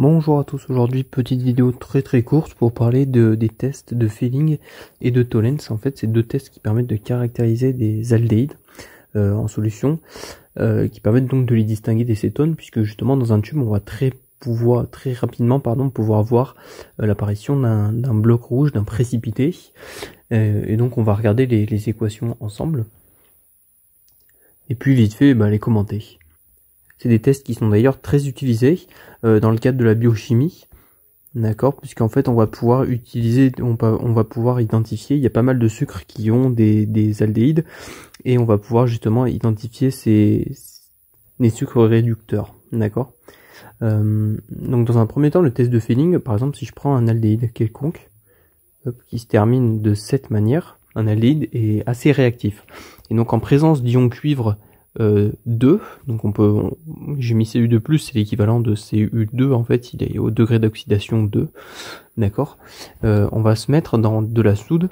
Bonjour à tous, aujourd'hui petite vidéo très courte pour parler des tests de Fehling et de Tollens. En fait, c'est deux tests qui permettent de caractériser des aldéhydes en solution, qui permettent donc de les distinguer des cétones, puisque justement dans un tube on va très rapidement pouvoir voir l'apparition d'un bloc rouge, d'un précipité, et donc on va regarder les équations ensemble et puis vite fait les commenter. C'est des tests qui sont d'ailleurs très utilisés dans le cadre de la biochimie, d'accord, puisqu'en fait on va pouvoir utiliser, on va pouvoir identifier, il y a pas mal de sucres qui ont des aldéhydes, et on va pouvoir justement identifier les sucres réducteurs, d'accord. Donc dans un premier temps, le test de Fehling, par exemple, si je prends un aldéhyde quelconque, qui se termine de cette manière, un aldéhyde est assez réactif, et donc en présence d'ion cuivre 2, donc j'ai mis Cu2+, c'est l'équivalent de Cu2, en fait il est au degré d'oxydation 2, d'accord. On va se mettre dans de la soude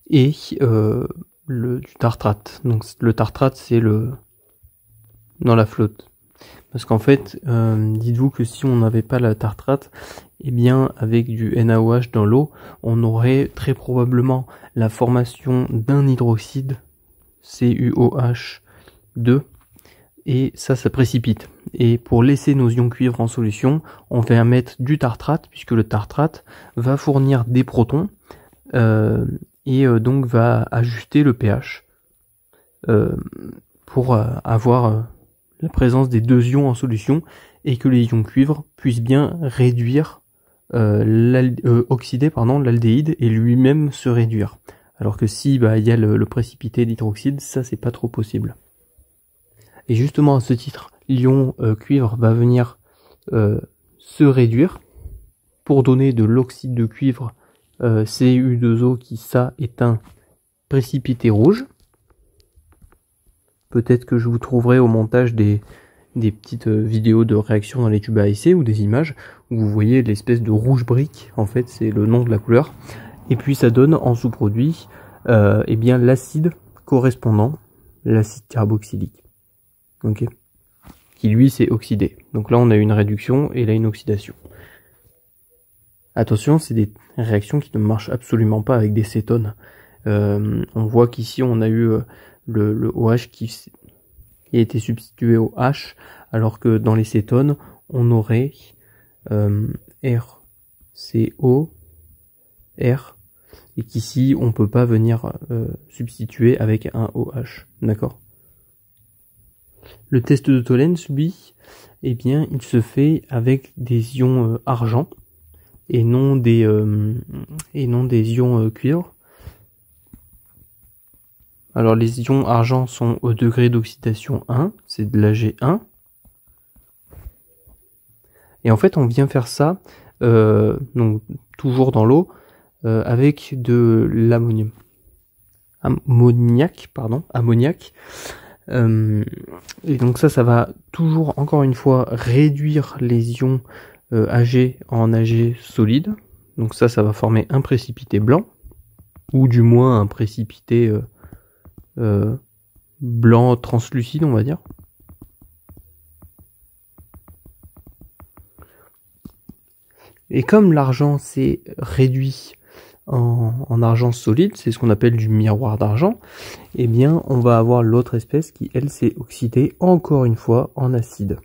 et du tartrate. Donc le tartrate c'est dans la flotte, parce qu'en fait dites-vous que si on n'avait pas la tartrate, eh bien avec du NaOH dans l'eau, on aurait très probablement la formation d'un hydroxyde CuOH2, et ça précipite. Et pour laisser nos ions cuivre en solution, on va mettre du tartrate, puisque le tartrate va fournir des protons et donc va ajuster le pH pour avoir la présence des deux ions en solution, et que les ions cuivre puissent bien réduire oxyder l'aldéhyde et lui-même se réduire. Alors que si il y a le précipité d'hydroxyde, ça c'est pas trop possible. Et justement à ce titre, l'ion cuivre va venir se réduire pour donner de l'oxyde de cuivre Cu2O, qui ça est un précipité rouge. Peut-être que je vous trouverai au montage des petites vidéos de réaction dans les tubes à essai, ou des images où vous voyez l'espèce de rouge brique, en fait c'est le nom de la couleur. Et puis ça donne en sous-produit bien l'acide correspondant, l'acide carboxylique, ok, qui lui c'est oxydé. Donc là on a une réduction et là une oxydation. Attention, c'est des réactions qui ne marchent absolument pas avec des cétones. On voit qu'ici on a eu le OH qui a été substitué au H, alors que dans les cétones on aurait RCO, R, et qu'ici on peut pas venir substituer avec un OH, d'accord. Le test de Tollens, lui, eh bien il se fait avec des ions argent et non des ions cuivre. Alors les ions argent sont au degré d'oxydation 1, c'est de l'Ag1, et en fait on vient faire ça donc toujours dans l'eau, avec de l'ammonium, ammoniac, et donc ça va toujours, encore une fois, réduire les ions Ag en Ag solide. Donc ça va former un précipité blanc, ou du moins un précipité blanc translucide, on va dire. Et comme l'argent s'est réduit en argent solide, c'est ce qu'on appelle du miroir d'argent, eh bien on va avoir l'autre espèce qui elle s'est oxydée encore une fois en acide.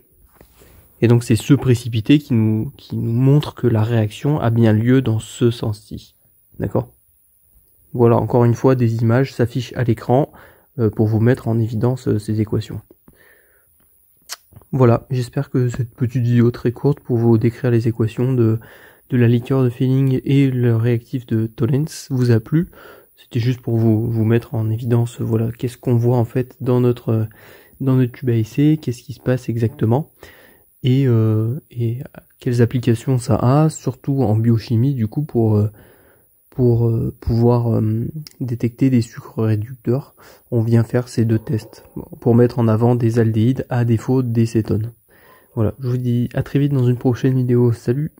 Et donc c'est ce précipité qui nous montre que la réaction a bien lieu dans ce sens-ci. D'accord? Voilà, encore une fois, des images s'affichent à l'écran pour vous mettre en évidence ces équations. Voilà, j'espère que cette petite vidéo très courte pour vous décrire les équations de la liqueur de Fehling et le réactif de Tollens vous a plu. C'était juste pour vous mettre en évidence, voilà, qu'est-ce qu'on voit en fait dans notre tube à essai, qu'est-ce qui se passe exactement, et quelles applications ça a, surtout en biochimie du coup, pour pouvoir détecter des sucres réducteurs. On vient faire ces deux tests pour mettre en avant des aldéhydes à défaut des cétones. Voilà, je vous dis à très vite dans une prochaine vidéo. Salut!